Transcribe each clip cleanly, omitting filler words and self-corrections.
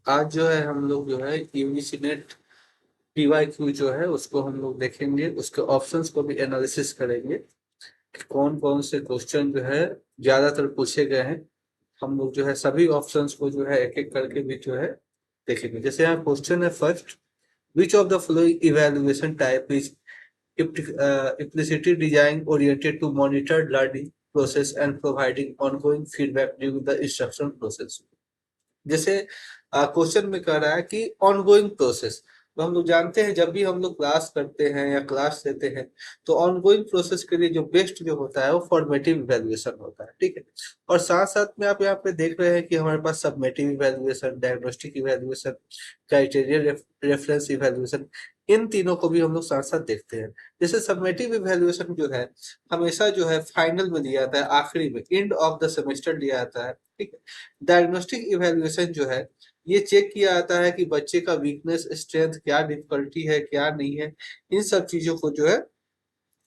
आज जो है हम लोग जो है यूजीसी नेट पीवाईक्यू जो है उसको हम लोग देखेंगे, उसके ऑप्शंस को भी एनालिसिस करेंगे कि कौन कौन से क्वेश्चन जो है ज्यादातर पूछे गए हैं। हम लोग जो है सभी ऑप्शंस को जो है एक एक करके भी जो है देखेंगे। जैसे यहाँ क्वेश्चन है first, which of the following evaluation type is implicitly design oriented to monitor learning process and providing ongoing feedback during the instruction process। जैसे क्वेश्चन में कह रहा है कि ऑनगोइंग प्रोसेस, तो हम लोग जानते हैं जब भी हम लोग क्लास करते हैं या क्लास लेते हैं तो ऑनगोइंग प्रोसेस के लिए जो बेस्ट जो होता है वो फॉर्मेटिव इवैल्यूएशन होता है, ठीक है। और साथ साथ में आप यहाँ पे देख रहे हैं कि हमारे पास summative evaluation, diagnostic evaluation, criteria reference evaluation, इन तीनों को भी हम लोग साथ साथ देखते हैं। जैसे सबमेटिव इवैल्यूएशन जो है हमेशा जो है फाइनल में दिया जाता है, आखिरी में एंड ऑफ द सेमेस्टर दिया जाता है, ठीक है। डायग्नोस्टिक इवैल्यूएशन जो है ये चेक किया जाता है कि बच्चे का वीकनेस, स्ट्रेंथ, क्या डिफिकल्टी है, क्या नहीं है, इन सब चीजों को जो है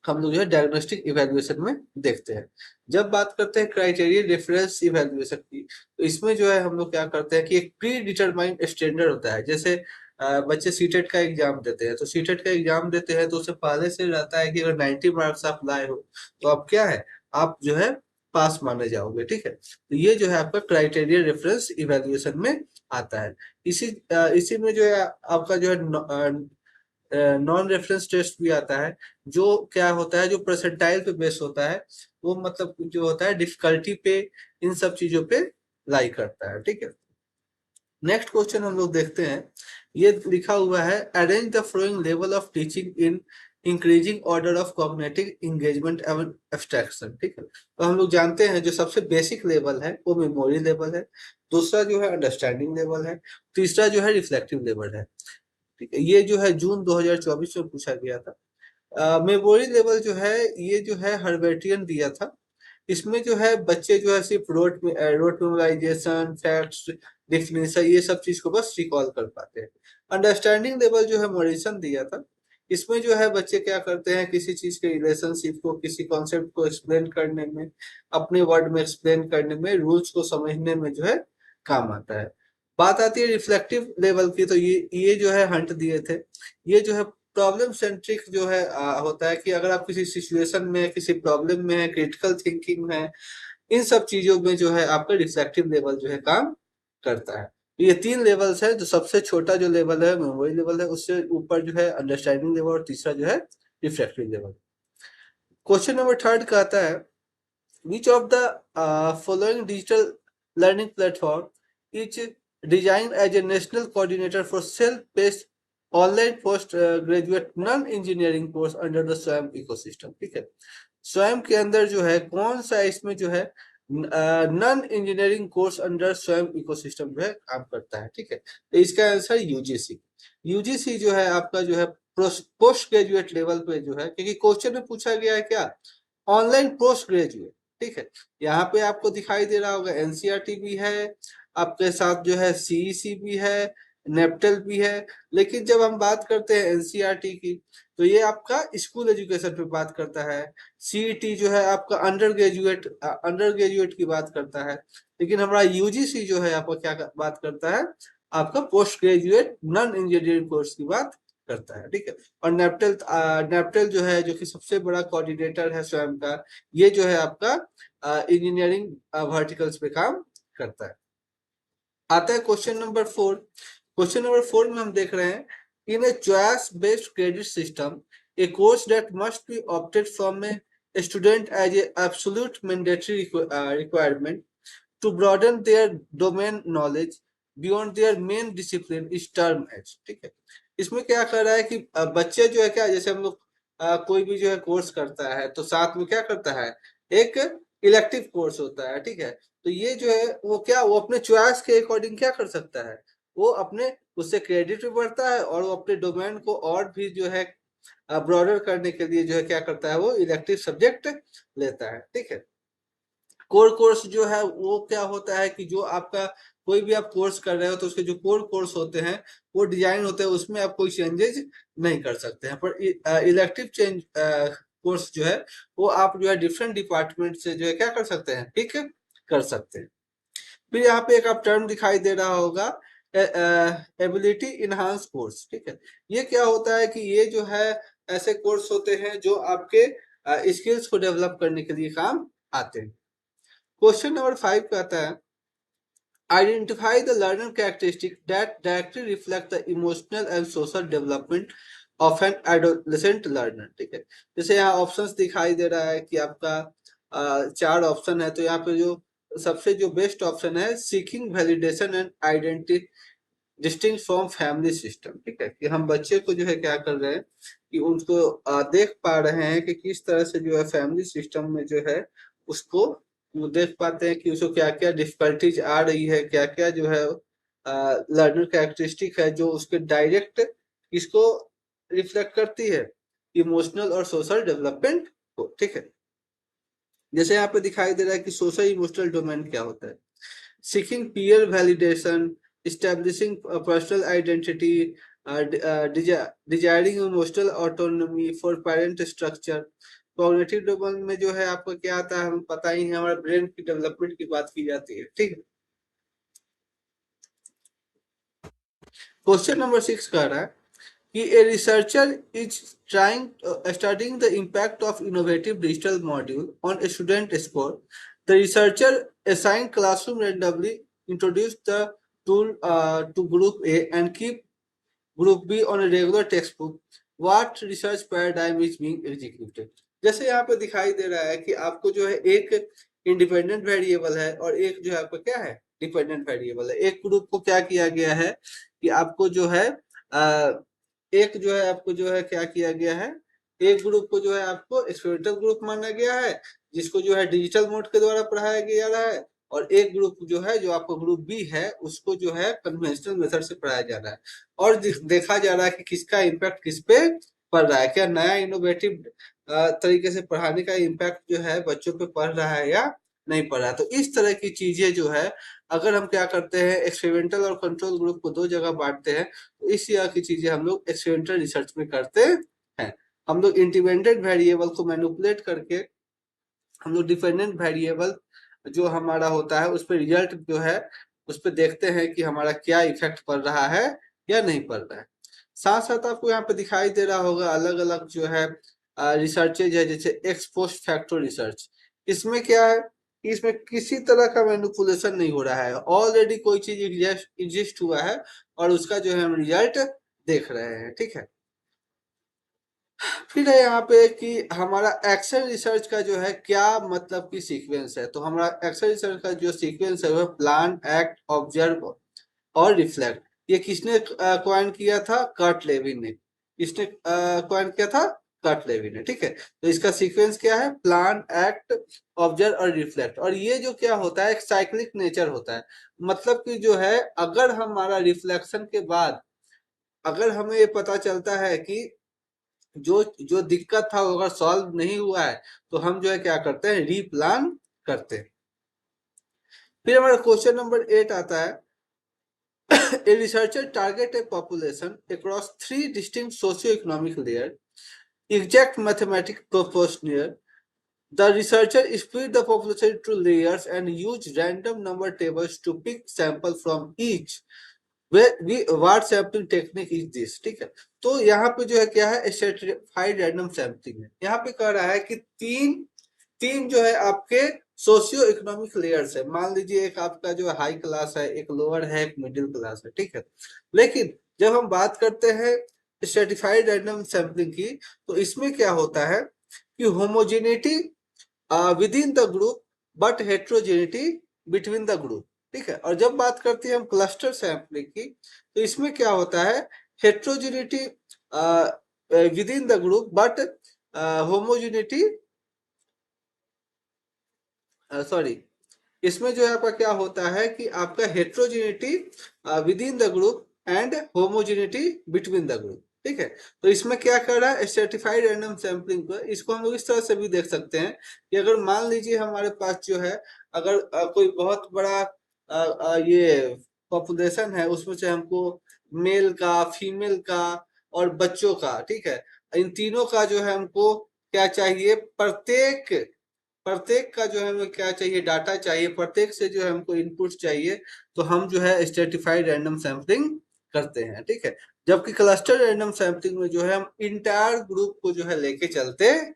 हम लोग जो है डायग्नोस्टिक इवैल्यूएशन में देखते हैं। जब बात करते हैं क्राइटेरिया रेफरेंस इवैल्यूएशन की, तो इसमें जो है हम लोग क्या करते हैं कि एक प्री डिटरमाइंड स्टैंडर्ड होता है। जैसे बच्चे सीटेट का एग्जाम देते हैं, तो सीटेट का एग्जाम देते हैं तो उससे पहले से रहता है कि अगर 90 मार्क्स आप लाए हो तो आप क्या है, आप जो है पास माने जाओगे, ठीक है। तो ये जो है आपका क्राइटेरिया रेफरेंस इवैल्यूएशन में आता है। इसी में जो है आपका जो है नॉन रेफरेंस टेस्ट भी आता है, जो क्या होता है, जो परसेंटाइल पे बेस होता है। वो मतलब जो होता है डिफिकल्टी पे, इन सब चीजों पे लाई करता है, ठीक है। नेक्स्ट क्वेश्चन हम लोग देखते हैं। ये लिखा हुआ है, arrange the following level of teaching in increasing order of cognitive engagement and abstraction, ठीक है। तो हम लोग जानते हैं जो सबसे बेसिक लेवल है वो मेमोरी लेवल है, दूसरा जो है अंडरस्टैंडिंग लेवल है, तीसरा जो है रिफ्लेक्टिव लेवल है, ठीक है। ये जो है जून 2024 में पूछा गया था। मेमोरी लेवल जो है ये जो है हर्बेटियन दिया था। इसमें जो है बच्चे जो है सिर्फ रोट मेमोराइजेशन, फैक्ट्स, डिफिनेशन, ये सब चीज को बस रिकॉल कर पाते हैं। अंडरस्टैंडिंग लेवल जो है मॉरिसन दिया था। इसमें जो है बच्चे क्या करते हैं, किसी चीज के रिलेशनशिप को, किसी कॉन्सेप्ट को एक्सप्लेन करने में, अपने वर्ड में एक्सप्लेन करने में, रूल्स को समझने में जो है काम आता है। बात आती है रिफ्लेक्टिव लेवल की, तो ये जो है हंट दिए थे। ये जो है प्रॉब्लम सेंट्रिक जो है होता है कि अगर आप किसी सिचुएशन में, किसी प्रॉब्लम में है, क्रिटिकल थिंकिंग में है, इन सब चीजों में जो है आपका रिफ्लेक्टिव लेवल जो है काम करता है। तो ये तीन लेवल्स है। जो सबसे छोटा जो लेवल है मेमोरी लेवल है, उससे ऊपर जो है अंडरस्टैंडिंग लेवल, और तीसरा जो है reflective level. Question number third कहता है, which of the following digital learning platform is designed as a national coordinator for self-paced online post graduate non-engineering course under the स्वयं ecosystem, ठीक है। स्वयं के अंदर जो है कौन सा इसमें जो है नॉन इंजीनियरिंग कोर्स अंडर स्वयं इकोसिस्टम जो है काम करता है, ठीक है। तो इसका आंसर यूजीसी। यूजीसी जो है आपका जो है पोस्ट ग्रेजुएट लेवल पे जो है, क्योंकि क्वेश्चन में पूछा गया है क्या, ऑनलाइन पोस्ट ग्रेजुएट, ठीक है। यहाँ पे आपको दिखाई दे रहा होगा एनसीईआरटी भी है, आपके साथ जो है सीईसी भी है, नेप्टल भी है। लेकिन जब हम बात करते हैं एनसीईआरटी की, तो ये आपका स्कूल एजुकेशन पे बात करता है। सीईटी जो है आपका अंडर ग्रेजुएट की बात करता है। लेकिन हमारा यूजीसी जो है आपका क्या बात करता है, आपका post graduate non engineering course की बात करता है, ठीक है। और नेप्टल जो है, जो कि सबसे बड़ा कोऑर्डिनेटर है स्वयं का, ये जो है आपका इंजीनियरिंग वर्टिकल्स पे काम करता है। आता है क्वेश्चन नंबर 4। क्वेश्चन नंबर 4 में हम देख रहे हैं, in a choice based credit system a course that must be opted from a student as a absolute mandatory requirement to broaden their domain knowledge beyond their main discipline is term as, ठीक है। इसमें क्या कर रहा है कि बच्चे जो है क्या, जैसे हम लोग कोई भी जो है कोर्स करता है तो साथ में क्या करता है, एक इलेक्टिव कोर्स होता है, ठीक है। तो ये जो है वो क्या, वो अपने चॉइस के अकॉर्डिंग क्या कर सकता है, वो अपने उससे क्रेडिट भी बढ़ता है और वो अपने डोमेन को और भी जो है ब्रॉडर करने के लिए जो है क्या करता है, वो इलेक्टिव सब्जेक्ट लेता है, ठीक है। कोर कोर्स जो है वो क्या होता है कि जो आपका कोई भी आप कोर्स कर रहे हो तो उसके जो कोर कोर्स होते हैं वो डिजाइन होते हैं, उसमें आप कोई चेंजेस नहीं कर सकते हैं। पर इलेक्टिव चेंज कोर्स जो है वो आप जो है डिफरेंट डिपार्टमेंट से जो है क्या कर सकते हैं, पिक कर सकते हैं। फिर यहाँ पे एक आप टर्म दिखाई दे रहा होगा, एबिलिटी इनहांस कोर्स, ठीक है। ये क्या होता है कि ये जो है ऐसे कोर्स होते हैं जो आपके स्किल्स को डेवलप करने के लिए काम आते हैं। क्वेश्चन नंबर 5 कहता है identify the learner characteristics that directly reflect the emotional and social development of an adolescent learner, ठीक है। जैसे यहाँ ऑप्शंस दिखाई दे रहा है कि आपका 4 ऑप्शन है, तो यहाँ पे जो सबसे जो बेस्ट ऑप्शन है seeking validation and identity distinct from family system, ठीक है। कि हम बच्चे को जो है क्या कर रहे हैं कि उनको देख पा रहे हैं कि किस तरह से जो है फैमिली सिस्टम में जो है उसको वो देख पाते हैं कि उसको क्या क्या डिफिकल्टीज आ रही है, क्या क्या जो है लर्नर कैरेक्टरिस्टिक है जो उसके डायरेक्ट इसको रिफ्लेक्ट करती है इमोशनल और सोशल डेवलपमेंट को, ठीक है। जैसे यहाँ पे दिखाई दे रहा है कि सोशल इमोशनल डोमेन क्या होता है, seeking peer validation, establishing a personal identity, desiring emotional autonomy for parent structure। Cognitive domain में जो है आपको क्या आता है, हमें पता ही है, हमारे ब्रेन की डेवलपमेंट की बात की जाती है, ठीक है। क्वेश्चन नंबर 6 कह रहा है कि a researcher is trying studying the impact of innovative digital module on a student score. The researcher assigned classroom randomly introduced the tool to group A and keep group B on a regular textbook. What research paradigm is being executed? जैसे यहाँ पे दिखाई दे रहा है कि आपको जो है एक इंडिपेंडेंट वेरिएबल है और एक जो है आपका क्या है डिपेंडेंट वेरिएबल है। एक ग्रुप को क्या किया गया है कि आपको जो है एक जो है आपको जो है क्या किया गया है, एक ग्रुप को जो है आपको एक्सपेरिमेंटल ग्रुप माना गया है जिसको जो है डिजिटल मोड के द्वारा पढ़ाया जा रहा है, और एक ग्रुप जो है जो आपको ग्रुप बी है उसको जो है कन्वेंशनल मेथड से पढ़ाया जा रहा है। और देखा जा रहा है कि किसका इम्पैक्ट किस पे पड़ रहा है, क्या नया इनोवेटिव तरीके से पढ़ाने का इम्पैक्ट जो है बच्चों पे पड़ रहा है या नहीं पड़ रहा है। तो इस तरह की चीजें जो है अगर हम क्या करते हैं एक्सपेरिमेंटल और कंट्रोल ग्रुप को 2 जगह बांटते हैं, तो इस तरह की चीजें हम लोग एक्सपेरिमेंटल रिसर्च में करते हैं। हम लोग इंडिपेंडेंट वेरिएबल को मैनिपुलेट करके हम लोग डिपेंडेंट वेरिएबल जो हमारा होता है उस पर रिजल्ट जो है उस पर देखते हैं कि हमारा क्या इफेक्ट पड़ रहा है या नहीं पड़ रहा है। साथ साथ आपको यहाँ पे दिखाई दे रहा होगा अलग अलग जो है रिसर्चेज है, जैसे एक्स पोस्ट फैक्टर रिसर्च। इसमें क्या है, इसमें किसी तरह का मैनिपुलेशन नहीं हो रहा है, ऑलरेडी कोई चीज एग्जिस्ट हुआ है और उसका जो है हम रिजल्ट देख रहे हैं, ठीक है। फिर है यहाँ पे कि हमारा एक्शन रिसर्च का जो है क्या मतलब की सीक्वेंस है। तो हमारा एक्शन रिसर्च का जो सीक्वेंस है वो प्लान, एक्ट, ऑब्जर्व और रिफ्लेक्ट। ये किसने कॉइन किया था, कर्ट लेविन ने। किसने कॉइन किया था, कर्ट लेविन ने, ठीक है। तो इसका सीक्वेंस क्या है, प्लान, एक्ट, ऑब्जर्व और रिफ्लेक्ट। और ये जो क्या होता है एक साइक्लिक नेचर होता है, मतलब कि जो है अगर हमारा रिफ्लेक्शन के बाद अगर हमें ये पता चलता है कि जो जो दिक्कत था वो अगर सॉल्व नहीं हुआ है तो हम जो है क्या करते हैं रीप्लान करते हैं। फिर हमारा क्वेश्चन नंबर 8 आता है a researcher target a population across 3 distinct socio-economic layers, exact mathematical proportional. The researcher split the population into layers and used random number tables to pick sample from each. What sampling technique is this, ठीक है। तो यहाँ पे जो है क्या है stratified random sampling है। यहाँ पे कह रहा है कि तीन तीन जो है आपके सोशियो इकोनॉमिक लेयर्स है। मान लीजिए एक आपका जो हाई क्लास है, एक लोअर है, एक मिडिल क्लास है, ठीक है। लेकिन जब हम बात करते हैं स्ट्रेटिफाइड रैंडम सैम्पलिंग की तो इसमें क्या होता है कि homogeneity with in the group but heterogeneity between the group, ठीक है। और जब बात करते हैं हम क्लस्टर सैम्पलिंग की तो इसमें क्या होता है heterogeneity with in the group but homogeneity sorry, इसमें जो है आपका क्या होता है कि आपका heterogeneity with in the group and homogeneity between the group, ठीक है। तो इसमें क्या कर रहा है स्ट्रेटिफाइड रैंडम सैम्पलिंग को, इसको हम लोग इस तरह से भी देख सकते हैं कि अगर मान लीजिए हमारे पास जो है अगर कोई बहुत बड़ा ये पॉपुलेशन है उसमें से हमको मेल का, फीमेल का और बच्चों का, ठीक है, इन तीनों का जो है हमको क्या चाहिए, प्रत्येक प्रत्येक का जो है हमें क्या चाहिए, डाटा चाहिए, प्रत्येक से जो है हमको इनपुट चाहिए, तो हम जो है स्ट्रेटिफाइड रैंडम सैम्पलिंग करते हैं, ठीक है। जबकि क्लस्टर रैंडम सैम्पलिंग में जो है हम इंटायर ग्रुप को जो है लेके चलते हैं।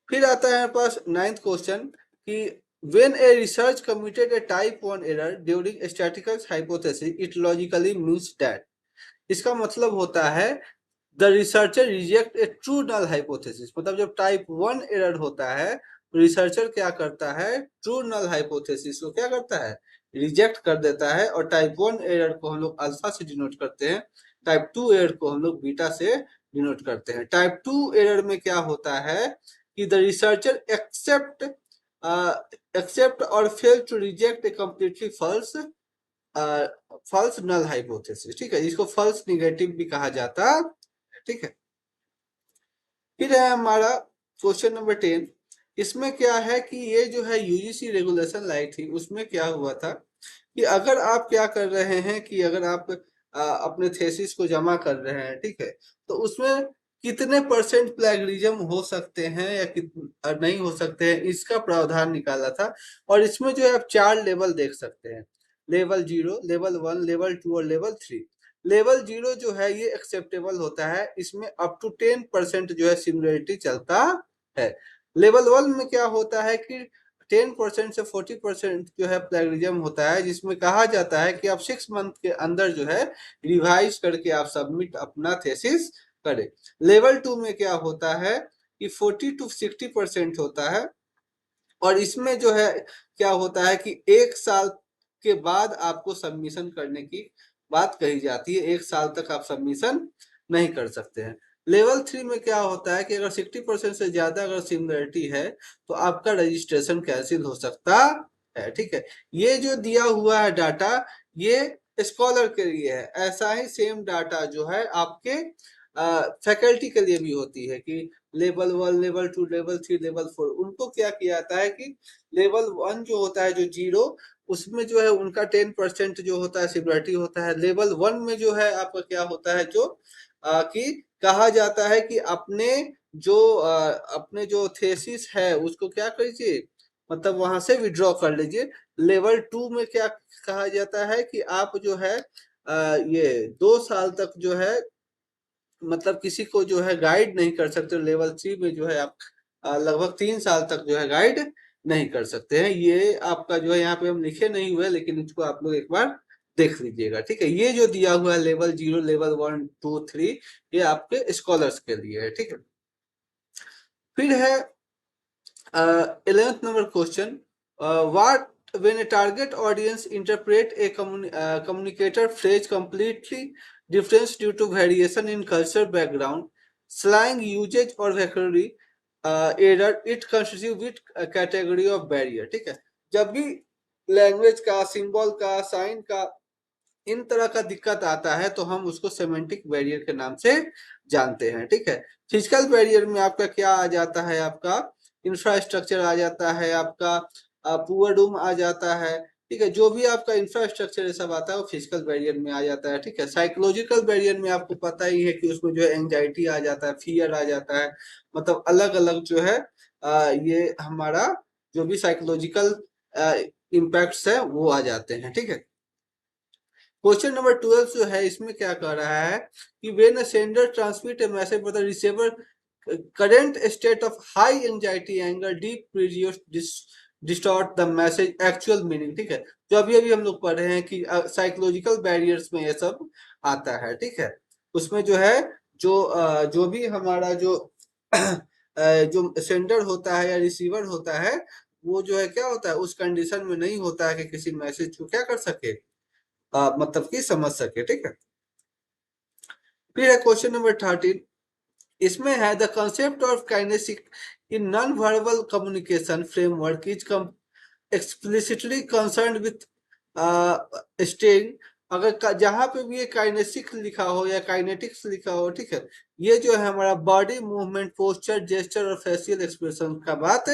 फिर आता है हमारे पास 9th क्वेश्चन कि when a research committed a type 1 error during statistical hypothesis it logically means that, इसका मतलब होता है the researcher reject a true null hypothesis. मतलब जब टाइप 1 एरर होता है तो रिसर्चर क्या करता है, ट्रू नल हाइपोथेसिस को क्या करता है, रिजेक्ट कर देता है। और टाइप 1 एरर को हम लोग अल्फा से डिनोट करते हैं, टाइप 2 एरर को हम लोग बीटा से डिनोट करते हैं। टाइप 2 एरर में क्या होता है कि the researcher accept or fail to reject a completely false null hypothesis, ठीक है, इसको फॉल्स निगेटिव भी कहा जाता है, ठीक है। फिर है हमारा क्वेश्चन नंबर 10। इसमें क्या है कि ये जो है यूजीसी रेगुलेशन लाई थी, उसमें क्या हुआ था कि अगर आप क्या कर रहे हैं कि अगर आप अपने थेसिस को जमा कर रहे हैं, ठीक है, तो उसमें कितने परसेंट प्लेगरिज्म हो सकते हैं या नहीं हो सकते हैं, इसका प्रावधान निकाला था। और इसमें जो है आप 4 लेवल देख सकते हैं, लेवल 0, लेवल 1, लेवल 2 और लेवल 3। लेवल 0 जो है ये एक्सेप्टेबल होता है, इसमें अप टू 10% जो है सिमिलरिटी चलता है। लेवल 1 में क्या होता है कि 10% से 40% जो है प्लेगरिज्म होता है, जिसमें कहा जाता है कि आप 6 मंथ के अंदर जो है रिवाइज करके आप सबमिट अपना थेसिस करें। लेवल 2 में क्या होता है कि 40 to 60% होता है, और इसमें जो है क्या होता है कि 1 साल के बाद आपको सबमिशन करने की बात कही जाती है, 1 साल तक आप सबमिशन नहीं कर सकते हैं। लेवल 3 में क्या होता है कि अगर 60% से ज्यादा अगर सिमिलरिटी है तो आपका रजिस्ट्रेशन कैंसिल हो सकता है, ठीक है। ये जो दिया हुआ है डाटा, ये स्कॉलर के लिए है। ऐसा ही सेम डाटा जो है आपके फैकल्टी के लिए भी होती है कि लेवल 1, लेवल 2, लेवल 3, लेवल 4, उनको क्या किया जाता है कि लेवल 1 जो होता है, जो 0, उसमें जो है उनका 10% जो होता है सिमिलरिटी होता है। लेवल 1 में जो है आपका क्या होता है, जो कि कहा जाता है कि अपने जो थेसिस है उसको क्या करिए, मतलब वहां से विड्रॉ कर लीजिए। लेवल 2 में क्या कहा जाता है कि आप जो है ये 2 साल तक जो है मतलब किसी को जो है गाइड नहीं कर सकते। लेवल 3 में जो है आप लगभग 3 साल तक जो है गाइड नहीं कर सकते हैं। ये आपका जो है यहाँ पे हम लिखे नहीं हुए, लेकिन इसको आप लोग एक बार देख लीजिएगा, ठीक है। ये जो दिया हुआ है लेवल 0, लेवल 1, 2, 3, ये आपके स्कॉलर्स के लिए है, ठीक है। फिर है 11th number question. What when a target audience interpret a communicator phrase completely different due to variation in cultural background, slang usage or vocabulary error, it constitute which category of barrier, ठीक है। जब भी language का, symbol का, sign का इन तरह का दिक्कत आता है तो हम उसको सेमेंटिक बैरियर के नाम से जानते हैं, ठीक है। फिजिकल बैरियर में आपका क्या आ जाता है, आपका इंफ्रास्ट्रक्चर आ जाता है, आपका पुअर रूम आ जाता है, ठीक है। जो भी आपका इंफ्रास्ट्रक्चर ये सब आता है वो फिजिकल बैरियर में आ जाता है, ठीक है। साइकोलॉजिकल बैरियर में आपको पता ही है कि उसमें जो है एंजाइटी आ जाता है, फियर आ जाता है, मतलब अलग अलग जो है ये हमारा जो भी साइकोलॉजिकल इम्पैक्ट्स है वो आ जाते हैं, ठीक है। क्वेश्चन नंबर 12 जो है इसमें क्या कह रहा है कि when a sender transmit a message but the receiver current state of high anxiety anger deep precious distort the message actual meaning, ठीक है। जो अभी अभी हम लोग पढ़ रहे हैं कि साइकोलॉजिकल बैरियर्स में ये सब आता है, ठीक है। उसमें जो है जो भी हमारा जो सेंडर होता है या रिसीवर होता है, वो जो है क्या होता है, उस कंडीशन में नहीं होता है कि किसी मैसेज को क्या कर सके, मतलब कि समझ सके, ठीक है। फिर है क्वेश्चन नंबर 13। इसमें है the concept of kinesic in non verbal communication framework is explicitly concern with staying. अगर जहां पे भी ये काइनेसिक लिखा हो या काइनेटिक्स लिखा हो, ठीक है, ये जो है हमारा बॉडी मूवमेंट, पोस्चर, जेस्चर और फेशियल एक्सप्रेशन का बात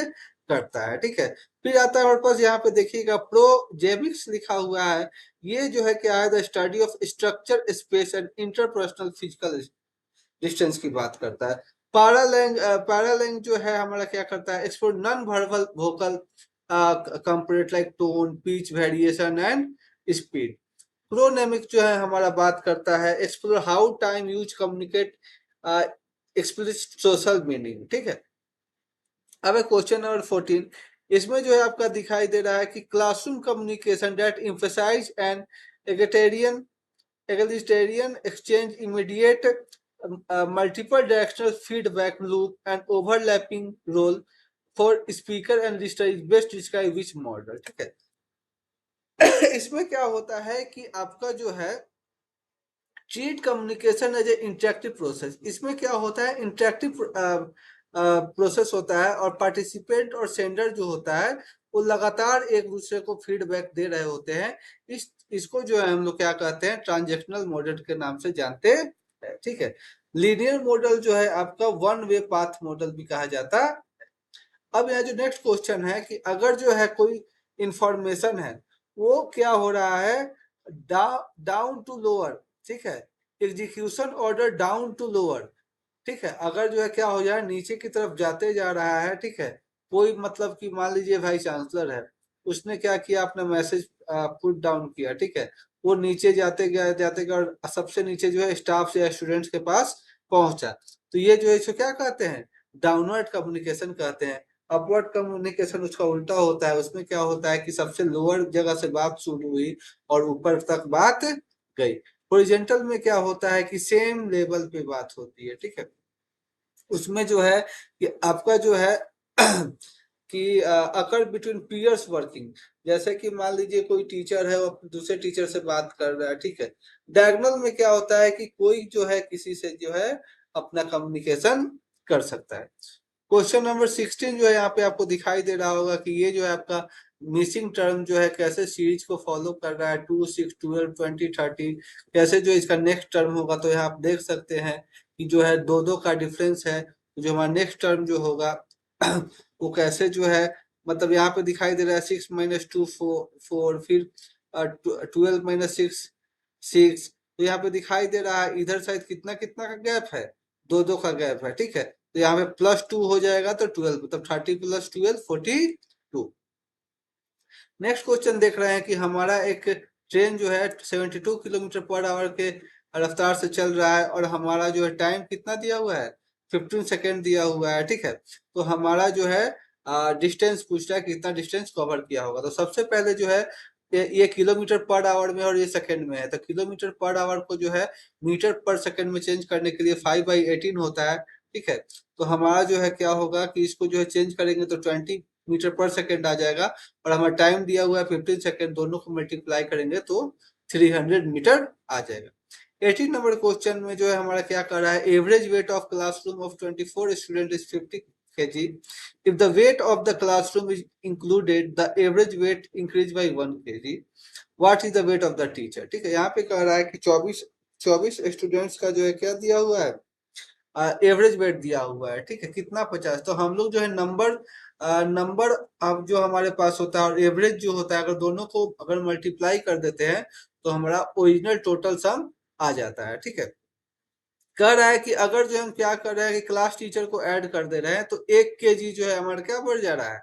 करता है, ठीक है। फिर आता है हमारे पास यहाँ पे देखिएगा प्रोजेमिक्स लिखा हुआ है। ये जो है क्या है, the study of structure, space and interpersonal physical distance की बात करता है। पैरालैंग जो है हमारा क्या करता है, explore non verbal vocal component like tone, pitch variation and speed. Chronemic जो है हमारा बात करता है explore how time use communicate explicit social meaning. ठीक है, अब क्वेश्चन नंबर 14, इसमें जो है आपका दिखाई दे रहा है कि classroom communication that emphasize and egalitarian exchange, immediate multiple directional feedback loop and overlapping role for speaker and listener is best describe which model। ठीक है इसमें क्या होता है कि आपका जो है treat communication as a interactive process. इसमें क्या होता है, इंटरेक्टिव प्रोसेस होता है और पार्टिसिपेंट और सेंडर जो होता है वो लगातार एक दूसरे को फीडबैक दे रहे होते हैं। इसको जो है हम लोग क्या कहते हैं, ट्रांजेक्शनल मॉडल के नाम से जानते हैं। ठीक है, लीनियर मॉडल जो है आपका वन वे पाथ मॉडल भी कहा जाता है। अब यहाँ जो नेक्स्ट क्वेश्चन है कि अगर जो है कोई इंफॉर्मेशन है वो क्या हो रहा है, डाउन टू लोअर। ठीक है, execution order down to lower. ठीक है, अगर जो है क्या हो जाए, नीचे की तरफ जाते जा रहा है। ठीक है, कोई मतलब कि मान लीजिए वाइस चांसलर है, उसने क्या किया, अपना मैसेज पुट डाउन किया। ठीक है, वो नीचे जाते गए और सबसे नीचे जो है स्टाफ या स्टूडेंट्स के पास पहुंचा। तो ये जो है इसको क्या कहते हैं, डाउनवर्ड कम्युनिकेशन कहते हैं। अपवर्ड कम्युनिकेशन उसका उल्टा होता है, उसमें क्या होता है कि सबसे लोअर जगह से बात शुरू हुई और ऊपर तक बात गई। हॉरिजॉन्टल में क्या होता है कि सेम लेवल पे बात होती है। ठीक है, उसमें जो है कि आपका जो है कि अकर बिटवीन पीयर्स वर्किंग, जैसे कि मान लीजिए कोई टीचर है वो दूसरे टीचर से बात कर रहा है। ठीक है, डायगोनल में क्या होता है कि कोई जो है किसी से जो है अपना कम्युनिकेशन कर सकता है। क्वेश्चन नंबर 16 जो है यहाँ पे आपको दिखाई दे रहा होगा कि ये जो है आपका मिसिंग टर्म जो है कैसे सीरीज को फॉलो कर रहा है, 2, 6, 12, 20, 30, कैसे जो इसका नेक्स्ट टर्म होगा। तो यहाँ आप देख सकते हैं कि जो है दो दो का डिफरेंस है। जो हमारा नेक्स्ट टर्म जो होगा वो कैसे जो है, मतलब यहाँ पे दिखाई दे रहा है 6 - 2 4, फिर 12 - 6 6। तो यहाँ पे दिखाई दे रहा है इधर साइड कितना कितना का गैप है, दो दो का गैप है। ठीक है, तो यहाँ पे +2 हो जाएगा तो 12, मतलब 30 + 12 42। नेक्स्ट क्वेश्चन देख रहे हैं कि हमारा एक ट्रेन जो है 72 किलोमीटर पर आवर के रफ्तार से चल रहा है और हमारा जो है टाइम कितना दिया हुआ है, 15 सेकेंड दिया हुआ है। ठीक है, तो हमारा जो है डिस्टेंस पूछ रहा है कितना डिस्टेंस कवर किया होगा। तो सबसे पहले जो है ये किलोमीटर पर आवर में और ये सेकंड में है, तो किलोमीटर पर आवर को जो है मीटर पर सेकंड में चेंज करने के लिए 5/18 होता है। ठीक है, तो हमारा जो है क्या होगा कि इसको जो है चेंज करेंगे तो 20 मीटर पर सेकंड आ जाएगा और हमारा टाइम दिया हुआ है 15 सेकंड, दोनों को मल्टीप्लाई करेंगे तो 300 मीटर आ जाएगा। 18 नंबर क्वेश्चन में जो है हमारा क्या कर रहा है, average weight of classroom of 24 student is 50 kg। If the weight of the classroom is included, the average weight increase by 1 kg. What is the weight of the teacher? ठीक है, यहाँ पे कह रहा है कि 24 स्टूडेंट्स का जो है क्या दिया हुआ है, एवरेज वेट दिया हुआ है। ठीक है, कितना 50। तो हम लोग जो है नंबर अब जो हमारे पास होता है और एवरेज जो होता है, अगर दोनों को अगर मल्टीप्लाई कर देते हैं तो हमारा ओरिजिनल टोटल सम आ जाता है। ठीक है, कह रहा है कि अगर जो हम क्या कर रहे हैं कि क्लास टीचर को ऐड कर दे रहे हैं तो 1 kg जो है हमारा क्या बढ़ जा रहा है,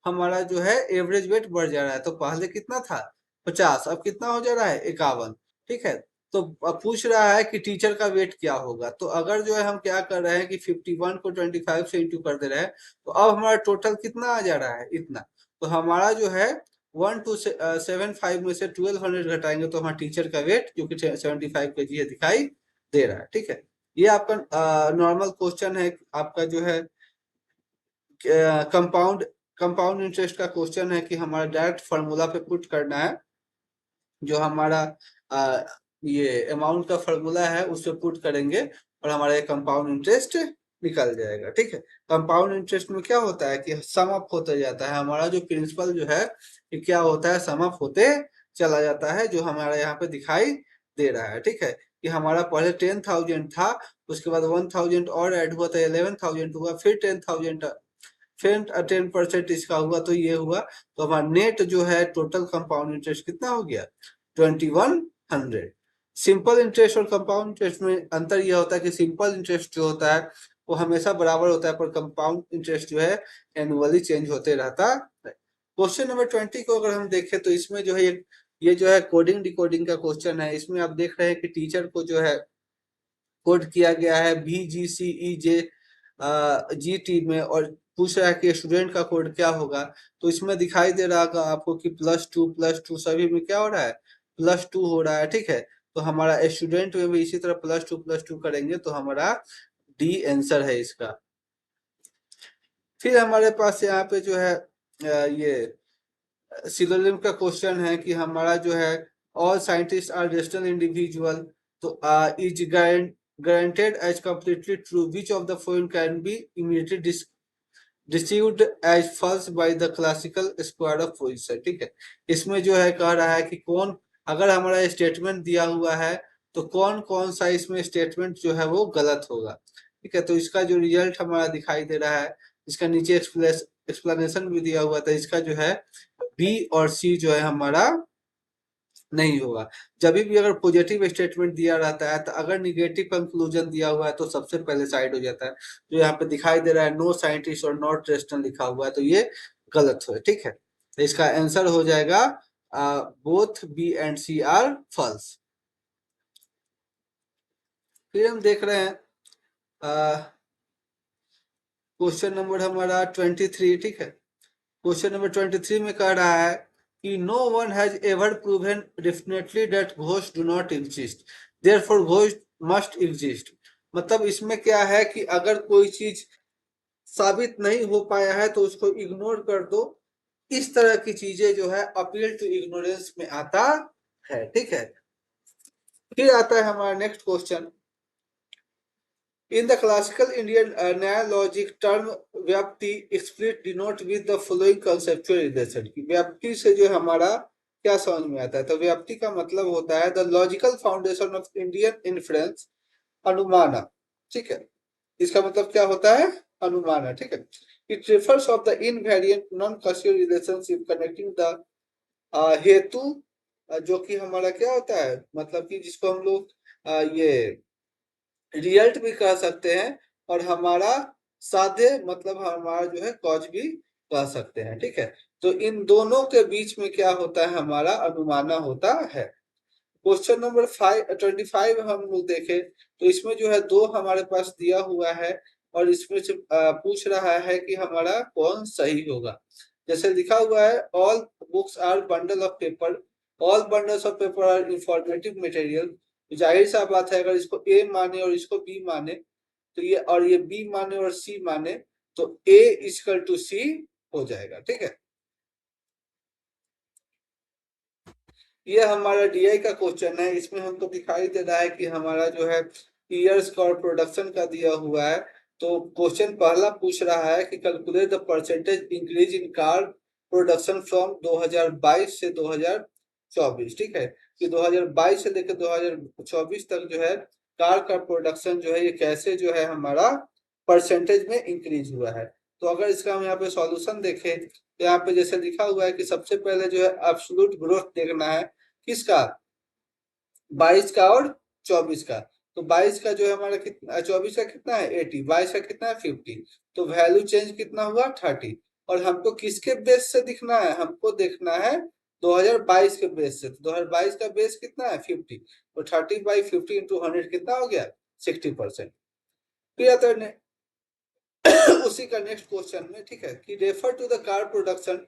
हमारा जो है एवरेज वेट बढ़ जा रहा है। तो पहले कितना था 50, अब कितना हो जा रहा है 51। ठीक है, तो अब पूछ रहा है कि टीचर का वेट क्या होगा। तो अगर जो है हम क्या कर रहे हैं कि 51 को 25 से इंटू कर दे रहे हैं तो अब हमारा टोटल कितना आ जा रहा है, इतना। तो हमारा जो है 1275 में से 1200 घटाएंगे तो हमारा टीचर का वेट जो कि 75 kg है दिखाई दे रहा है। ठीक है, ये आपका नॉर्मल क्वेश्चन है। आपका जो है कंपाउंड कंपाउंड इंटरेस्ट का क्वेश्चन है कि हमारा डायरेक्ट फार्मूला पे पुट करना है। जो हमारा ये अमाउंट का फार्मूला है उस पे पुट करेंगे और हमारा कंपाउंड इंटरेस्ट निकल जाएगा। ठीक है, कंपाउंड इंटरेस्ट में क्या होता है कि सम अप होते जाता है, हमारा जो प्रिंसिपल जो है कि क्या होता है, सम अप होते चला जाता है, जो हमारा यहाँ पे दिखाई दे रहा है। ठीक है, कि हमारा पहले 10,000 था, उसके बाद 1,000 और ऐड हुआ था 11,000 हुआ, फिर 10,000 फिर 10% इसका हुआ तो ये हुआ। तो हमारा नेट जो है टोटल कंपाउंड इंटरेस्ट कितना हो गया 2100। सिंपल इंटरेस्ट और कंपाउंड इंटरेस्ट में अंतर यह होता है कि सिंपल इंटरेस्ट जो होता है वो हमेशा बराबर होता है, पर कंपाउंड इंटरेस्ट जो है एनुअली चेंज होते रहता है। क्वेश्चन नंबर 20 को अगर हम देखें तो इसमें जो है ये जो है कोडिंग डिकोडिंग का क्वेश्चन है। इसमें आप देख रहे हैं कि टीचर को जो है कोड किया गया है VGCEJ में, और पूछ रहा है कि स्टूडेंट का कोड क्या होगा। तो इसमें दिखाई दे रहा होगा आपको कि +2 सभी में क्या हो रहा है, +2 हो रहा है, ठीक है। तो हमारा स्टूडेंट में भी इसी तरह +2 करेंगे तो हमारा डी आंसर है इसका। फिर हमारे पास यहाँ पे जो है ये सिलोनिम का क्वेश्चन है कि हमारा जो है all scientist are rational individual, तो is guaranteed as completely true, which of the following can be immediately received as false by the classical square of position, ठीक है। इसमें जो है कह रहा है कि कौन, अगर हमारा स्टेटमेंट दिया हुआ है तो कौन कौन सा इसमें स्टेटमेंट जो है वो गलत होगा, ठीक है। तो इसका जो रिजल्ट हमारा दिखाई दे रहा है, इसका नीचे एक्सप्लेनेशन भी दिया हुआ था, इसका जो है बी और सी जो है हमारा नहीं होगा। जब भी अगर पॉजिटिव स्टेटमेंट दिया रहता है, तो अगर निगेटिव कंक्लूजन दिया हुआ है तो सबसे पहले साइड हो जाता है। तो यहाँ पे दिखाई दे रहा है नो साइंटिस्ट और नॉट रेशनल लिखा हुआ है, तो ये गलत है, ठीक है। तो इसका आंसर हो जाएगा both B and C are false. फिर हम देख रहे हैं क्वेश्चन नंबर हमारा 23, ठीक है। क्वेश्चन नंबर 23 में कह रहा है कि no one has ever proven definitely that ghost do not exist, therefore ghost must exist. मतलब इसमें क्या है कि अगर कोई चीज साबित नहीं हो पाया है तो उसको इग्नोर कर दो। इस तरह की चीजें जो है अपील टू इग्नोरेंस में आता है, ठीक है। फिर आता है हमारा next question. In the classical Indian analogic term व्याप्ति split denote with the following conceptual relation, कि व्याप्ति से जो हमारा क्या समझ में आता है। तो व्याप्ति का मतलब होता है the logical foundation of Indian influence, अनुमाना, ठीक है। इसका मतलब क्या होता है, अनुमाना, ठीक है। It refers of the invariant non causal relationship connecting the हेतु, जो कि हमारा क्या होता है, मतलब कि जिसको हम लोग ये रिजल्ट भी कह सकते हैं, और हमारा साध्य मतलब हमारा जो है कॉज भी कह सकते हैं, ठीक है। तो इन दोनों के बीच में क्या होता है, हमारा अनुमाना होता है। क्वेश्चन नंबर 25 हम लोग देखें तो इसमें जो है दो हमारे पास दिया हुआ है, और इसमें से पूछ रहा है कि हमारा कौन सही होगा। जैसे लिखा हुआ है all books are bundle of paper, all bundles of paper are informative material. जाहिर सा बात है, अगर इसको ए माने और इसको बी माने तो ये, और ये बी माने और सी माने तो ए इक्वल टू सी हो जाएगा, ठीक है। ये हमारा डीआई का क्वेश्चन है। इसमें हमको दिखाई दे रहा है कि हमारा जो है ईयर्स का और प्रोडक्शन का दिया हुआ है। तो क्वेश्चन पहला पूछ रहा है कि calculate the percentage increase in car production from 2022 से 2024, ठीक है। कि 2022 से लेकर 2024 तक जो है कार का प्रोडक्शन जो है ये कैसे जो है हमारा परसेंटेज में इंक्रीज हुआ है। तो अगर इसका हम यहाँ पे सॉल्यूशन देखें तो यहाँ पे जैसे लिखा हुआ है कि सबसे पहले जो है एब्सोल्यूट ग्रोथ देखना है, किसका, 22 का और 24 का। तो 22 का जो है हमारा कितना, 24 का कितना है 80, 22 का कितना है 50, तो वैल्यू चेंज कितना हुआ 30। और हमको किसके बेस से दिखना है, हमको देखना है 2022 के बेस से। तो 2022 का बेस कितना है 50, तो 30/50 इंटू 100 कितना हो गया 60%। फिर आता है उसी का नेक्स्ट क्वेश्चन में, ठीक है, कि refer to the car production,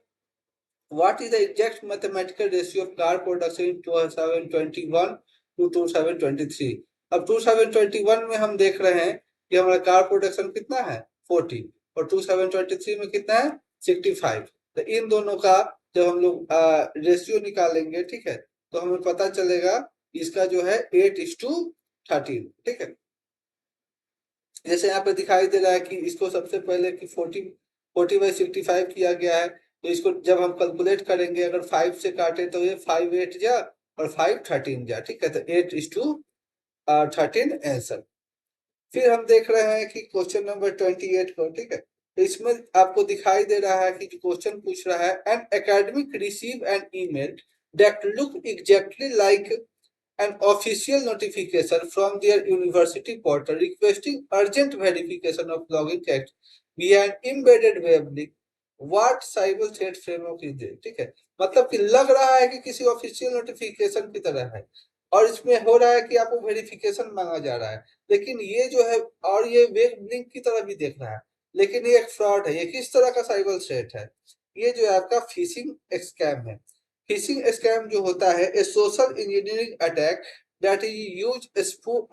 what is the exact mathematical ratio of car production in 2021 to 2023। अब 2021 में हम देख रहे हैं कि हमारा कार प्रोडक्शन कितना है 40, और 2023 में कितना है 65। तो इन दोनों का जब हम लोग रेशियो निकालेंगे, ठीक है, तो हमें पता चलेगा इसका जो है 8:13, ठीक है। जैसे यहाँ पे दिखाई दे रहा है कि इसको सबसे पहले कि 40/65 किया गया है। तो इसको जब हम कैलकुलेट करेंगे, अगर 5 से काटे तो ये 5 8 जा और 5 13 जा, ठीक है। तो 8:13 आंसर। फिर हम देख रहे हैं कि क्वेश्चन नंबर 28 को, ठीक है। तो इसमें आपको दिखाई दे रहा है कि क्वेश्चन पूछ रहा है an academic receive an email that look exactly like an official notification from their university portal requesting urgent verification of login text via an embedded web link. What cyber threat framework is this? ठीक है, मतलब कि लग रहा है कि किसी official notification की तरह है और इसमें हो रहा है कि आपको वेरिफिकेशन मांगा जा रहा है, लेकिन ये जो है और ये वेब लिंक की तरह भी देख रहा है, लेकिन ये एक फ्रॉड है। ये किस तरह का साइबर थ्रेट है? ये जो है आपका फिशिंग स्कैम है। फिशिंग स्कैम जो होता है a social engineering attack that is use spoofed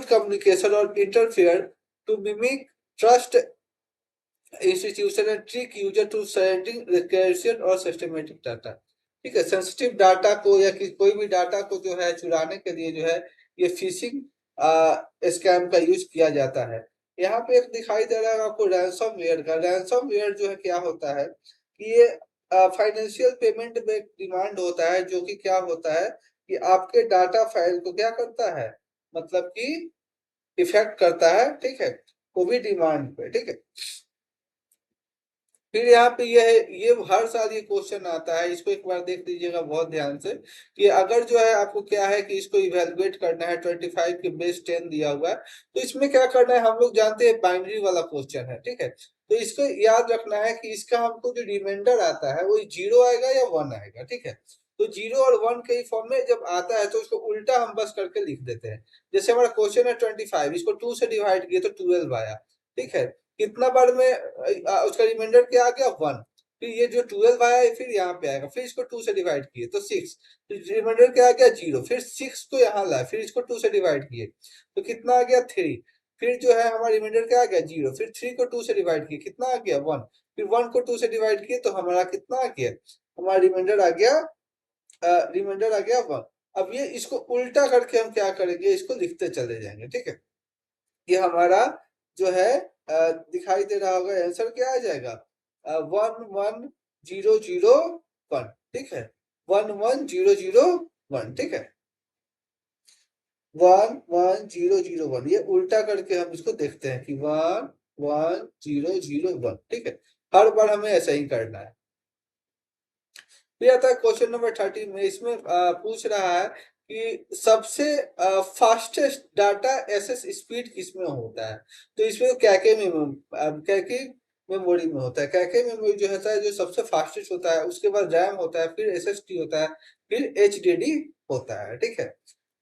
communication और interfere to mimic trust institution and trick user to surrendering recursion और सिस्टमेटिक डाटा। ठीक है, सेंसिटिव डाटा को या कोई भी डाटा को जो है चुराने के लिए जो है ये फिशिंग स्कैम का यूज किया जाता है। यहाँ पे एक दिखाई दे रहा है आपको रैंसमवेयर का। रैंसमवेयर जो है क्या होता है कि ये फाइनेंशियल पेमेंट में डिमांड होता है, जो कि क्या होता है कि आपके डाटा फाइल को क्या करता है, मतलब कि इफेक्ट करता है। ठीक है, वो भी डिमांड पे। ठीक है, फिर यहाँ पे ये हर साल ये क्वेश्चन आता है, इसको एक बार देख लीजिएगा बहुत ध्यान से कि अगर जो है आपको क्या है कि इसको इवेलुएट करना है, 25 के बेस 10 दिया हुआ है, तो इसमें क्या करना है, हम लोग जानते हैं बाइनरी वाला क्वेश्चन है। ठीक है, तो इसको याद रखना है कि इसका हमको जो रिमाइंडर आता है वो 0 आएगा या 1 आएगा। ठीक है, तो 0 और 1 के फॉर्म में जब आता है तो उसको उल्टा हम बस करके लिख देते हैं। जैसे हमारा क्वेश्चन है 25, इसको 2 से डिवाइड किए तो 12 आया। ठीक है, कितना बार में उसका रिमाइंडर क्या आ गया, 1। फिर ये जो 12 आया फिर यहाँ पे आएगा, फिर इसको 2 से डिवाइड किए तो 6, रिमाइंडर क्या आ गया, 0। फिर 6 को यहाँ लाए, फिर इसको 2 से डिवाइड किए तो कितना आ गया, 3। फिर जो है हमारा रिमाइंडर क्या आ गया, 0। फिर 3 को 2 से डिवाइड किए, कितना आ गया, 1। फिर 1 को 2 से डिवाइड किए तो हमारा कितना आ गया, हमारा रिमाइंडर आ गया, 1। अब ये इसको उल्टा करके हम क्या करेंगे, इसको लिखते चले जाएंगे। ठीक है, ये हमारा जो है दिखाई दे रहा होगा, आंसर क्या आ जाएगा, 11001। ठीक है, 11001। ठीक है, 11001, ये उल्टा करके हम इसको देखते हैं कि 11001। ठीक है, हर बार हमें ऐसा ही करना है। फिर आता है क्वेश्चन नंबर 30 में, इसमें पूछ रहा है कि सबसे फास्टेस्ट डाटा एक्सेस स्पीड किसमें होता है। तो इसमें क्या क्या मेमोरी में होता है। क्या क्या मेमोरी जो होता है, जो सबसे फास्टेस्ट होता है, उसके बाद रैम होता है, फिर एसएसडी होता है, फिर एचडीडी होता है। ठीक है,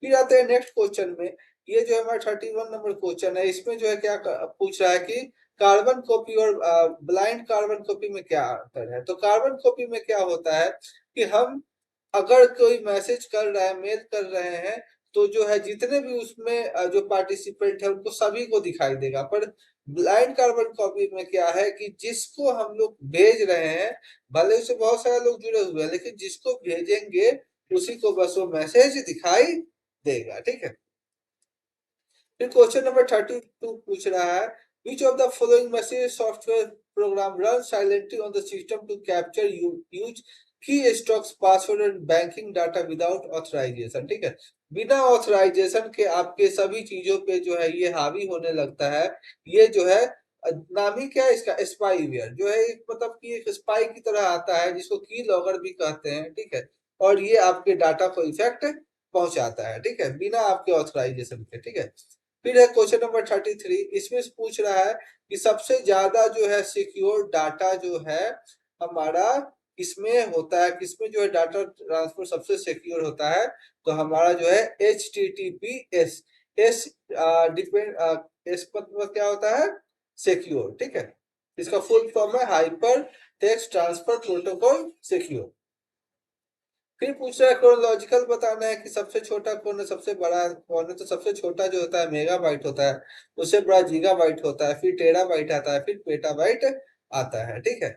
फिर आते हैं नेक्स्ट क्वेश्चन में। ये जो हमारा 31 नंबर क्वेश्चन है, इसमें जो है क्या पूछ रहा है कि कार्बन कॉपी और ब्लाइंड कार्बन कॉपी में क्या अंतर है। तो कार्बन कॉपी में क्या होता है कि हम अगर कोई मैसेज कर रहा है, मेल कर रहे हैं, तो जो है जितने भी उसमें जो पार्टिसिपेंट है उनको सभी को दिखाई देगा। पर ब्लाइंड कार्बन कॉपी में क्या है कि जिसको हम लोग भेज रहे हैं, भले उससे बहुत सारे लोग जुड़े हुए हैं, लेकिन जिसको भेजेंगे उसी को बस वो मैसेज दिखाई देगा। ठीक है, फिर क्वेश्चन नंबर 32 पूछ रहा है, which of the following message software program runs silently on the system to capture use key strokes password and banking data without authorization। ठीक है, बिना ऑथराइजेशन के आपके सभी चीजों पे जो है ये हावी होने लगता है। ये जो है नाम ही क्या है इसका, स्पाईवेयर, जो है एक मतलब कि एक स्पाई की तरह आता है, जिसको की लॉगर भी कहते हैं। ठीक है, और ये आपके डाटा को इफेक्ट पहुंचाता है। ठीक है, बिना आपके ऑथराइजेशन के। ठीक है, फिर है क्वेश्चन नंबर 33, इसमें से पूछ रहा है कि सबसे ज्यादा जो है सिक्योर डाटा जो है हमारा किसमें होता है, किसमें जो है डाटा ट्रांसफर सबसे सिक्योर होता है। तो हमारा जो है HTTPS, एस डिपेंड एस मतलब क्या होता है, सिक्योर। ठीक है, इसका फुल फॉर्म है hyper text transfer protocol secure. फिर पूछ रहा है क्रोनोलॉजिकल बताना है कि सबसे छोटा कौन है, सबसे बड़ा कौन है। तो सबसे छोटा जो होता है मेगाबाइट होता है, उससे बड़ा गीगाबाइट होता है, फिर टेराबाइट आता है, फिर पेटाबाइट आता है। ठीक है,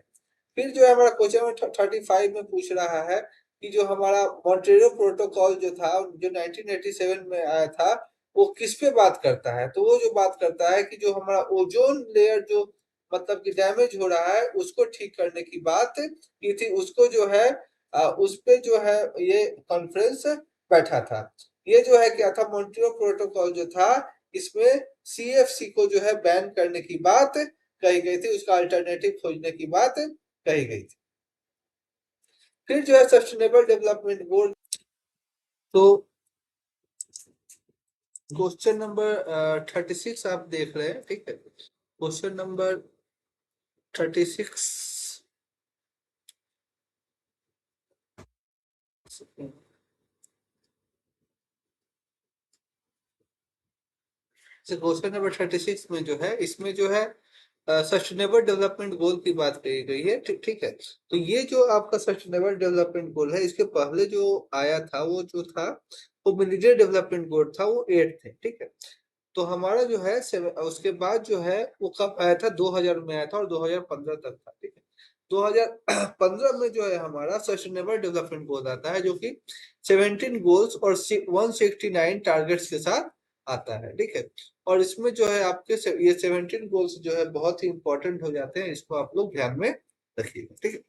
फिर जो है हमारा क्वेश्चन 35 में पूछ रहा है कि जो हमारा मॉन्टेरो प्रोटोकॉल जो था, जो 1987 में आया था, वो किस पे बात करता है। तो वो जो बात करता है कि जो हमारा ओजोन लेयर जो मतलब कि डैमेज हो रहा है उसको ठीक करने की बात की थी। उसको जो है उस पे जो है ये कॉन्फ्रेंस बैठा था। ये जो है क्या था, मॉन्ट्रियो प्रोटोकॉल जो था, इसमें सीएफसी को जो है बैन करने की बात कही गई थी, उसका अल्टरनेटिव खोजने की बात कही गई थी। फिर जो है सस्टेनेबल डेवलपमेंट गोल तो क्वेश्चन नंबर 36 आप देख रहे हैं, ठीक है। क्वेश्चन नंबर 36 क्वेश्चन नंबर 36 में जो है, इसमें जो है सस्टेनेबल डेवलपमेंट गोल की बात कही गई है, ठीक ठीक है। तो ये जो आपका सस्टेनेबल डेवलपमेंट गोल है, इसके पहले जो आया था वो जो था वो मिलेनियम डेवलपमेंट गोल था, वो 8 थे, ठीक है। तो हमारा जो है उसके बाद जो है वो कब आया था, 2000 में आया था और 2015 तक था, ठीक है। 2015 में जो है हमारा सस्टेनेबल डेवलपमेंट गोल आता है, जो कि 17 गोल्स और 169 टारगेट्स के साथ आता है, ठीक है। और इसमें जो है आपके ये 17 गोल्स जो है बहुत ही इंपॉर्टेंट हो जाते हैं, इसको आप लोग ध्यान में रखिएगा, ठीक है।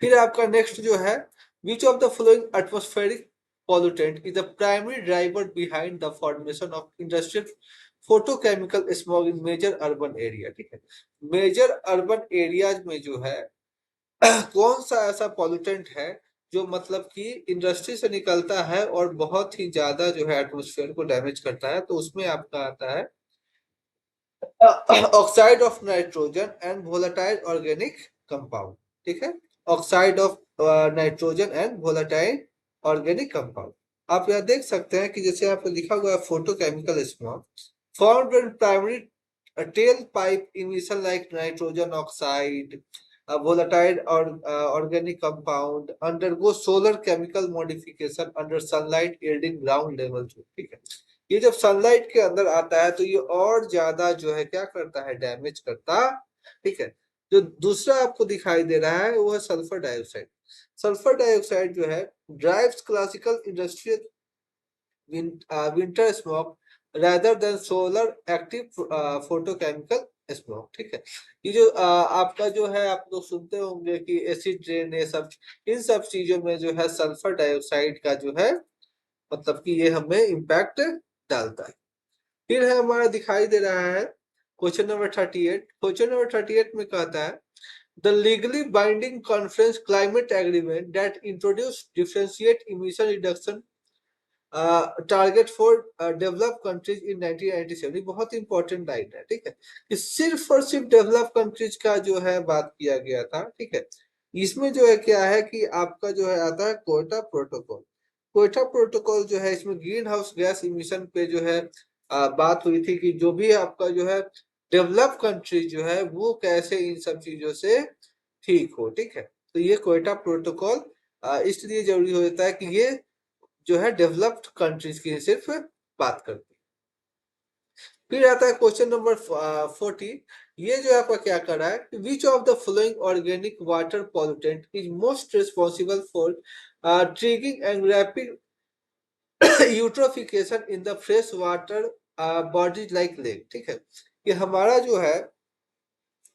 फिर आपका नेक्स्ट जो है, which of the following atmospheric pollutant is the primary driver behind the formation of industrial photochemical smog in major urban area, ठीक है। मेजर अर्बन एरियाज में जो है कौन सा ऐसा पॉल्यूटेंट है जो मतलब कि इंडस्ट्री से निकलता है और बहुत ही ज्यादा जो है एटमॉस्फेयर को डैमेज करता है, तो उसमें आपका आता है oxide of nitrogen and volatile organic compound, ठीक है। Oxide of nitrogen and volatile organic compound. आप यहाँ देख सकते हैं कि जैसे यहाँ पे लिखा हुआ है photochemical smog formed when primary tailpipe emission like nitrogen oxide, volatile or organic compound undergo solar chemical modification under sunlight yielding ground level, ठीक है। ये जब सनलाइट के अंदर आता है तो ये और ज्यादा जो है क्या करता है, डैमेज करता, ठीक है। जो दूसरा आपको दिखाई दे रहा है वो है सल्फर डाइऑक्साइड। सल्फर डाइऑक्साइड जो है drives classical industrial winter smoke rather than solar active photochemical smoke, ठीक है। ये जो आपका जो है, आप लोग सुनते होंगे कि एसिड रेन, ये सब, इन सब चीजों में जो है सल्फर डाइऑक्साइड का जो है मतलब कि ये हमें इम्पैक्ट डालता है। फिर है हमारा दिखाई दे रहा है क्वेश्चन नंबर 38। क्वेश्चन नंबर 38 में कहता है the legally binding conference climate agreement that introduce differentiate emission reduction target for develop countries in 1997, ये बहुत इंपॉर्टेंट लाइन है, ठीक है। कि सिर्फ और सिर्फ डेवलप कंट्रीज का जो है बात किया गया था, ठीक है। इसमें जो है क्या है कि आपका जो है आता है क्योटो प्रोटोकॉल। क्योटो प्रोटोकॉल जो है इसमें ग्रीन हाउस गैस इमिशन पे जो है बात हुई थी कि जो भी आपका जो है डेवलप कंट्री जो है वो कैसे इन सब चीजों से ठीक हो, ठीक है। तो ये क्योटो प्रोटोकॉल इसलिए जरूरी हो जाता है कि ये जो है डेवलप्ड कंट्रीज की सिर्फ बात करती है। फिर आता है क्वेश्चन नंबर 40। ये जो आपका क्या कर रहा है, which of the following organic water pollutant is most responsible for ट्रिगिंग and rapid eutrophication in the fresh water bodies like lake, ठीक है। कि हमारा जो है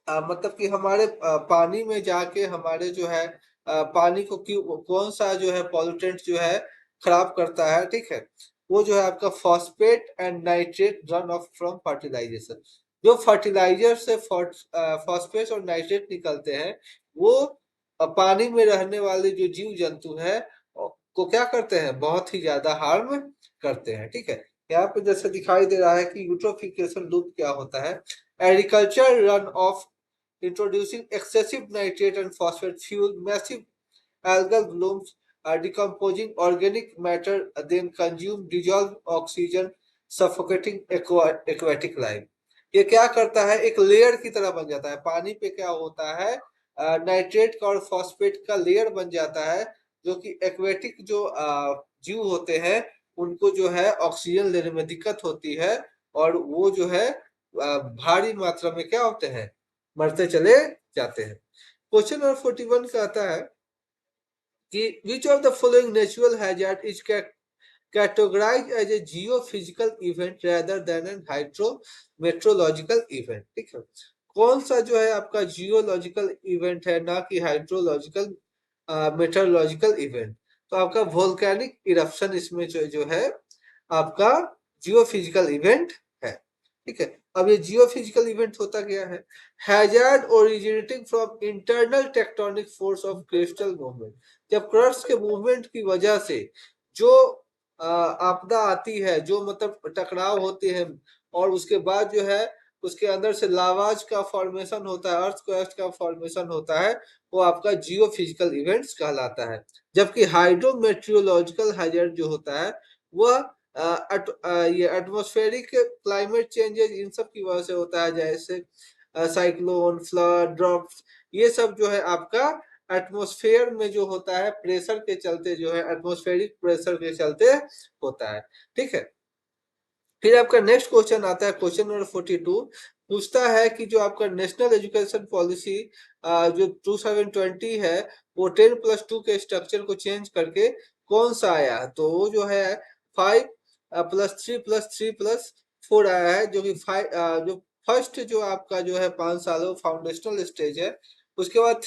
मतलब कि हमारे पानी में जाके हमारे जो है पानी को क्यों, कौन सा जो है पॉल्यूटेंट जो है खराब करता है, ठीक है। वो जो है आपका phosphate and nitrate run off from fertilization. जो फर्टिलाइजर से फॉस्फेट और नाइट्रेट निकलते हैं वो पानी में रहने वाले जो जीव जंतु है को क्या करते हैं, बहुत ही ज्यादा हार्म करते हैं, ठीक है। यहाँ पे जैसे दिखाई दे रहा है कि यूट्रोफिकेशन लूप क्या होता है, agriculture run of introducing excessive nitrate and phosphate fuel massive algal blooms, decomposing organic matter, then consume dissolved oxygen, suffocating aquatic life। ये क्या करता है, एक लेयर की तरह बन जाता है पानी पे, क्या होता है नाइट्रेट का और फॉस्फेट का लेयर बन जाता है, जो कि एक्वेटिक जो जीव होते हैं उनको जो है ऑक्सीजन लेने में दिक्कत होती है और वो जो है भारी मात्रा में क्या होते हैं, मरते चले जाते हैं। क्वेश्चन नंबर 41 का आता है कि which of the following natural hazard is categorized as a geophysical event rather than an hydrometeorological event, ठीक है। कौन सा जो है आपका जियोलॉजिकल इवेंट है, ना कि हाइड्रोलॉजिकल मेटेरोलॉजिकल इवेंट। तो आपका वोल्केनिक इरप्शन इसमें जो है आपका जियोफिजिकल इवेंट है, ठीक है। अब ये जियोफिजिकल इवेंट होता क्या है, hazard originating from internal tectonic force of crystal movement. जब क्रस्ट के मूवमेंट की वजह से जो आपदा आती है, जो मतलब टकराव होते हैं और उसके बाद जो है उसके अंदर से लावाज का फॉर्मेशन होता है, अर्थक्वेक का फॉर्मेशन होता है, वो आपका जियो फिजिकल इवेंट्स कहलाता है। जबकि हाइड्रोमेट्रियोलॉजिकल हैजर्ड जो होता है वह ये एटमॉस्फेरिक क्लाइमेट चेंजेस इन सब की वजह से होता है, जैसे साइक्लोन, फ्लड, ड्रॉप्स, ये सब जो है आपका एटमॉस्फेयर में जो होता है प्रेशर के चलते, जो है एटमॉस्फेरिक प्रेशर के चलते होता है। ठीक है, फिर आपका नेक्स्ट क्वेश्चन आता है, क्वेश्चन नंबर 42 पूछता है कि जो आपका नेशनल एजुकेशन पॉलिसी जो 2020 है वो 10+2 के स्ट्रक्चर को चेंज करके कौन सा आया है? तो वो जो है 5+3+3+4 आया है, जो कि जो फर्स्ट जो आपका जो है 5 साल फाउंडेशनल स्टेज है, उसके बाद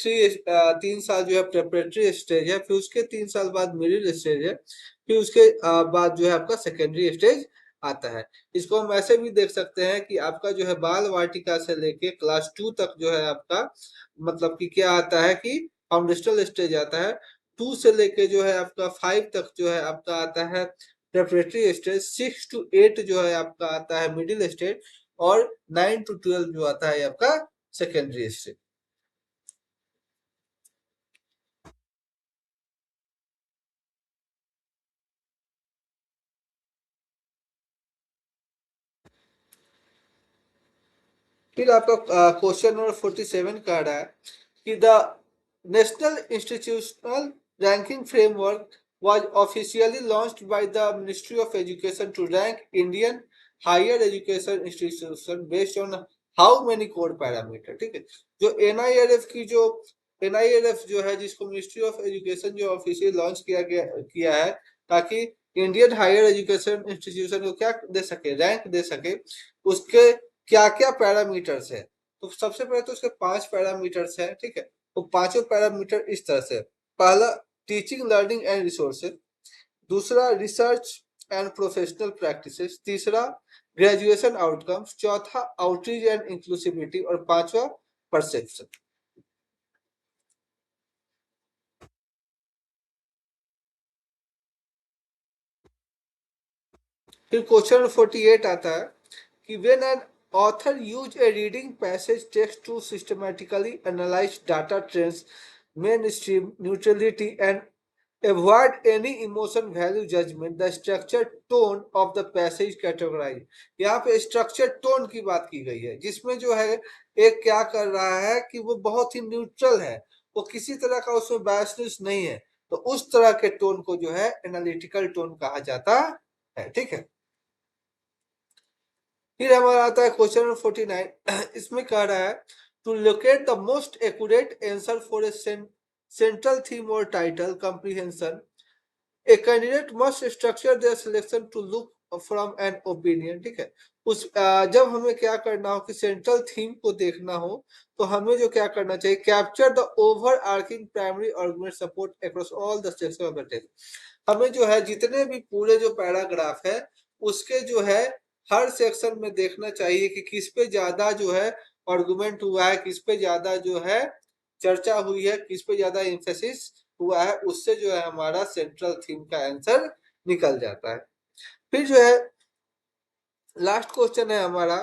3 साल जो है प्रिपरेटरी स्टेज है, फिर उसके 3 साल बाद मिडिल स्टेज है, फिर उसके बाद जो है आपका सेकेंडरी स्टेज आता है। इसको हम ऐसे भी देख सकते हैं कि आपका जो है बाल वाटिका से लेके क्लास 2 तक जो है आपका मतलब कि क्या आता है कि फाउंडेशनल स्टेज आता है, 2 से लेके जो है आपका 5 तक जो है आपका आता है प्रेपरेटरी स्टेज, 6 to 8 जो है आपका आता है मिडिल स्टेज, और 9 to 12 जो आता है आपका सेकेंडरी स्टेज। फिर आपका क्वेश्चन नंबर 47 कह रहा है कि the national institutional ranking framework was officially launched by the Ministry of Education to rank Indian higher education institution based on how many core parameter। ठीक है, जो NIRF की जो NIRF जो है, जिसको मिनिस्ट्री ऑफ एजुकेशन जो ऑफिशियल लॉन्च किया है, ताकि इंडियन हायर एजुकेशन इंस्टीट्यूशन को क्या दे सके, रैंक दे सके, उसके क्या क्या पैरामीटर्स है। तो सबसे पहले तो उसके 5 पैरामीटर्स है। ठीक है, तो पांचों पैरामीटर इस तरह से, पहला टीचिंग लर्निंग एंड रिसोर्सेज, दूसरा रिसर्च एंड प्रोफेशनल प्रैक्टिसेस, तीसरा ग्रेजुएशन आउटकम्स, चौथा आउटरीच एंड इंक्लूसिविटी, और पांचवा परसेप्शन। फिर क्वेश्चन 48 आता है कि when an author use a reading passage text to systematically analyze data trends, mainstream neutrality and avoid any emotion value judgment, the structured tone of the passage categorized। यहाँ पे structured tone की बात की गई है, जिसमें जो है एक क्या कर रहा है कि वो बहुत ही न्यूट्रल है, वो किसी तरह का उसमें बायसनेस नहीं है, तो उस तरह के टोन को जो है एनालिटिकल टोन कहा जाता है। ठीक है, फिर हमारा आता है क्वेश्चन नंबर 49। इसमें कह रहा है to locate the most accurate answer for a central theme और title comprehension, a candidate must structure their selection to look from an opinion. ठीक है, उस जब हमें क्या करना हो कि सेंट्रल थीम को देखना हो, तो हमें जो क्या करना चाहिए, capture the overarching primary argument support across all the section of the text. हमें जो है जितने भी पूरे जो पैराग्राफ है उसके जो है हर सेक्शन में देखना चाहिए कि किस पे ज्यादा जो है आर्गुमेंट हुआ है, किस पे ज्यादा जो है चर्चा हुई है, किस पे ज्यादा एम्फेसिस हुआ है, उससे जो है हमारा सेंट्रल थीम का आंसर निकल जाता है। फिर जो है लास्ट क्वेश्चन है हमारा,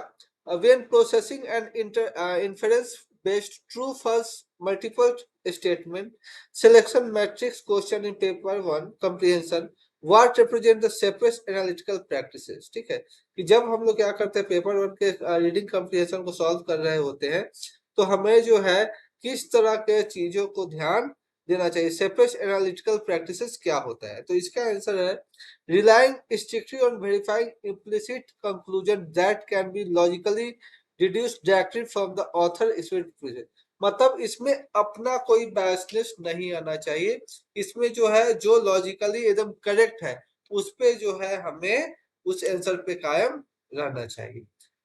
when processing and inference based true false multiple statement selection matrix question in paper 1 comprehension what represent the separate analytical practices. ठीक है, कि जब हम लोग क्या करते हैं पेपर 1 के रीडिंग कॉम्प्रिहेंशन को सॉल्व कर रहे होते हैं, तो हमें जो है किस तरह के चीजों को ध्यान देना चाहिए, सेपरेट एनालिटिकल प्रैक्टिसेस क्या होता है। तो इसका आंसर है relying strictly on verifying implicit conclusion that can be logically deduced directly from the author present। मतलब इसमें अपना कोई बायसनेस नहीं आना चाहिए, इसमें जो है जो लॉजिकली एकदम करेक्ट है उस पे जो है हमें उस आंसर पे कायम रहना चाहिए।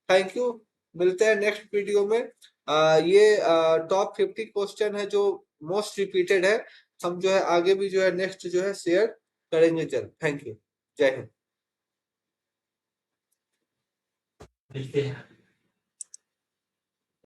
थैंक यू, मिलते हैं नेक्स्ट वीडियो में। ये टॉप 50 क्वेश्चन है जो मोस्ट रिपीटेड है, हम जो है आगे भी जो है नेक्स्ट जो है शेयर करेंगे जल्द। थैंक यू, जय हिंद।